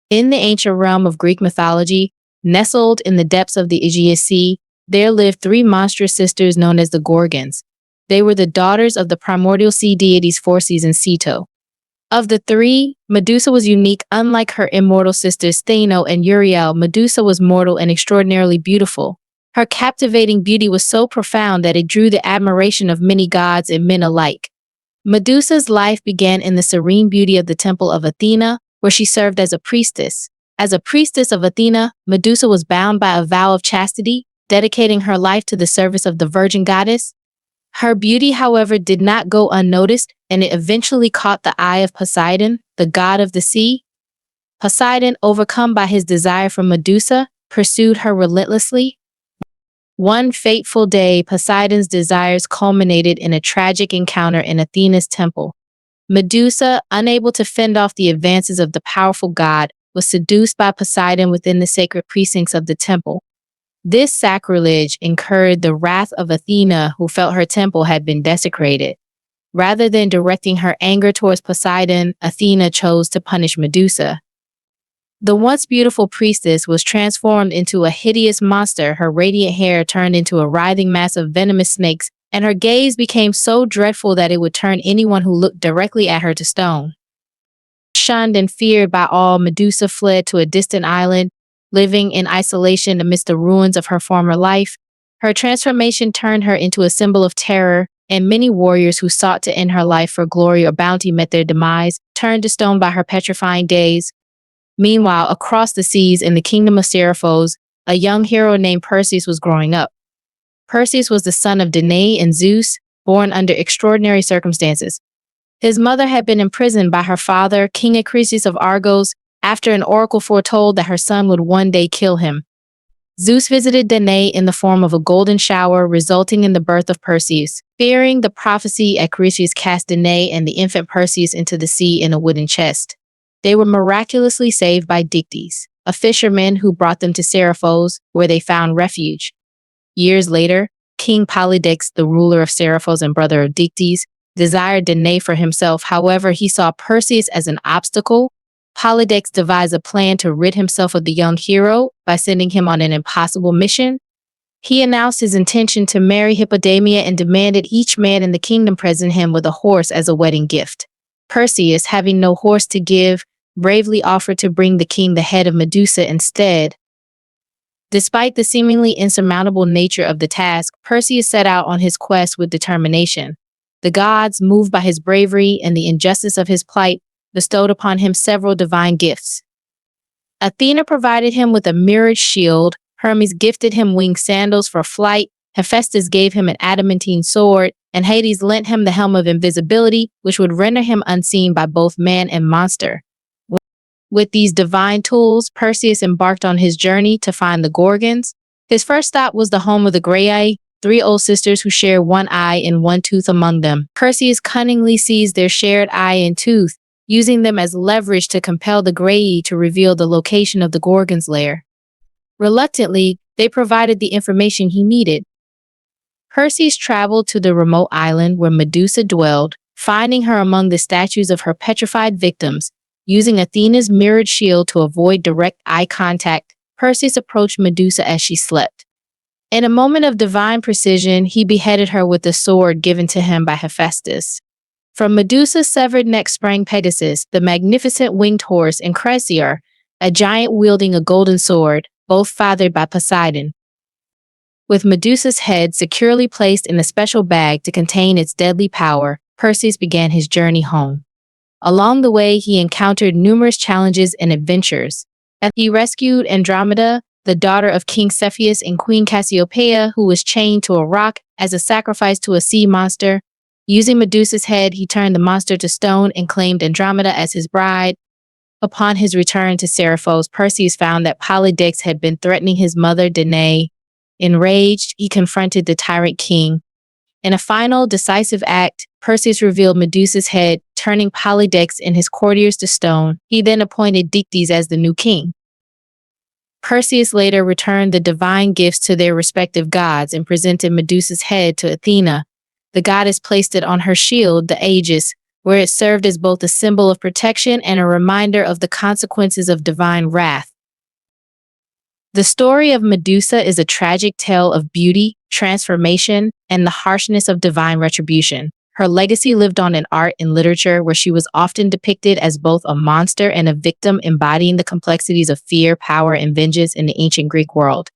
In the ancient realm of Greek mythology, nestled in the depths of the Aegean Sea, there lived three monstrous sisters known as the Gorgons. They were the daughters of the primordial sea deities Phorcys and Ceto. Of the three, Medusa was unique. Unlike her immortal sisters Stheno and Euryale, Medusa was mortal and extraordinarily beautiful. Her captivating beauty was so profound that it drew the admiration of many gods and men alike. Medusa's life began in the serene beauty of the temple of Athena, where she served as a priestess. As a priestess of Athena, Medusa was bound by a vow of chastity, dedicating her life to the service of the virgin goddess. Her beauty, however, did not go unnoticed, and it eventually caught the eye of Poseidon, the god of the sea. Poseidon, overcome by his desire for Medusa, pursued her relentlessly. One fateful day, Poseidon's desires culminated in a tragic encounter in Athena's temple. Medusa, unable to fend off the advances of the powerful god, was seduced by Poseidon within the sacred precincts of the temple. This sacrilege incurred the wrath of Athena, who felt her temple had been desecrated. Rather than directing her anger towards Poseidon, Athena chose to punish Medusa. The once beautiful priestess was transformed into a hideous monster. Her radiant hair turned into a writhing mass of venomous snakes, and her gaze became so dreadful that it would turn anyone who looked directly at her to stone. Shunned and feared by all, Medusa fled to a distant island, living in isolation amidst the ruins of her former life. Her transformation turned her into a symbol of terror, and many warriors who sought to end her life for glory or bounty met their demise, turned to stone by her petrifying gaze. Meanwhile, across the seas in the kingdom of Seraphos, a young hero named Perseus was growing up. Perseus was the son of Danae and Zeus, born under extraordinary circumstances. His mother had been imprisoned by her father, King Acrisius of Argos, after an oracle foretold that her son would one day kill him. Zeus visited Danae in the form of a golden shower, resulting in the birth of Perseus. Fearing the prophecy, Acrisius cast Danae and the infant Perseus into the sea in a wooden chest. They were miraculously saved by deities, a fisherman who brought them to Seraphos, where they found refuge. Years later, King Polydex, the ruler of Seraphos and brother of deities, desired Danae for himself. However, he saw Perseus as an obstacle. Polydex devised a plan to rid himself of the young hero by sending him on an impossible mission. He announced his intention to marry Hippodamia and demanded each man in the kingdom present him with a horse as a wedding gift. Perseus, having no horse to give, bravely offered to bring the king the head of Medusa instead. Despite the seemingly insurmountable nature of the task, Perseus set out on his quest with determination. The gods, moved by his bravery and the injustice of his plight, bestowed upon him several divine gifts. Athena provided him with a mirrored shield, Hermes gifted him winged sandals for flight, Hephaestus gave him an adamantine sword, and Hades lent him the helm of invisibility, which would render him unseen by both man and monster. With these divine tools, Perseus embarked on his journey to find the Gorgons. His first stop was the home of the Graeae, three old sisters who shared one eye and one tooth among them. Perseus cunningly seized their shared eye and tooth, using them as leverage to compel the Graeae to reveal the location of the Gorgon's lair. Reluctantly, they provided the information he needed. Perseus traveled to the remote island where Medusa dwelled, finding her among the statues of her petrified victims. Using Athena's mirrored shield to avoid direct eye contact, Perseus approached Medusa as she slept. In a moment of divine precision, he beheaded her with the sword given to him by Hephaestus. From Medusa's severed neck sprang Pegasus, the magnificent winged horse, and Chrysaor, a giant wielding a golden sword, both fathered by Poseidon. With Medusa's head securely placed in a special bag to contain its deadly power, Perseus began his journey home. Along the way, he encountered numerous challenges and adventures. He rescued Andromeda, the daughter of King Cepheus and Queen Cassiopeia, who was chained to a rock as a sacrifice to a sea monster. Using Medusa's head, he turned the monster to stone and claimed Andromeda as his bride. Upon his return to Seraphos, Perseus found that Polydex had been threatening his mother, Danae. Enraged, he confronted the tyrant king. In a final, decisive act, Perseus revealed Medusa's head, turning Polydex and his courtiers to stone. He then appointed deities as the new king. Perseus later returned the divine gifts to their respective gods and presented Medusa's head to Athena. The goddess placed it on her shield, the Aegis, where it served as both a symbol of protection and a reminder of the consequences of divine wrath. The story of Medusa is a tragic tale of beauty, transformation, and the harshness of divine retribution. Her legacy lived on in art and literature, where she was often depicted as both a monster and a victim, embodying the complexities of fear, power, and vengeance in the ancient Greek world.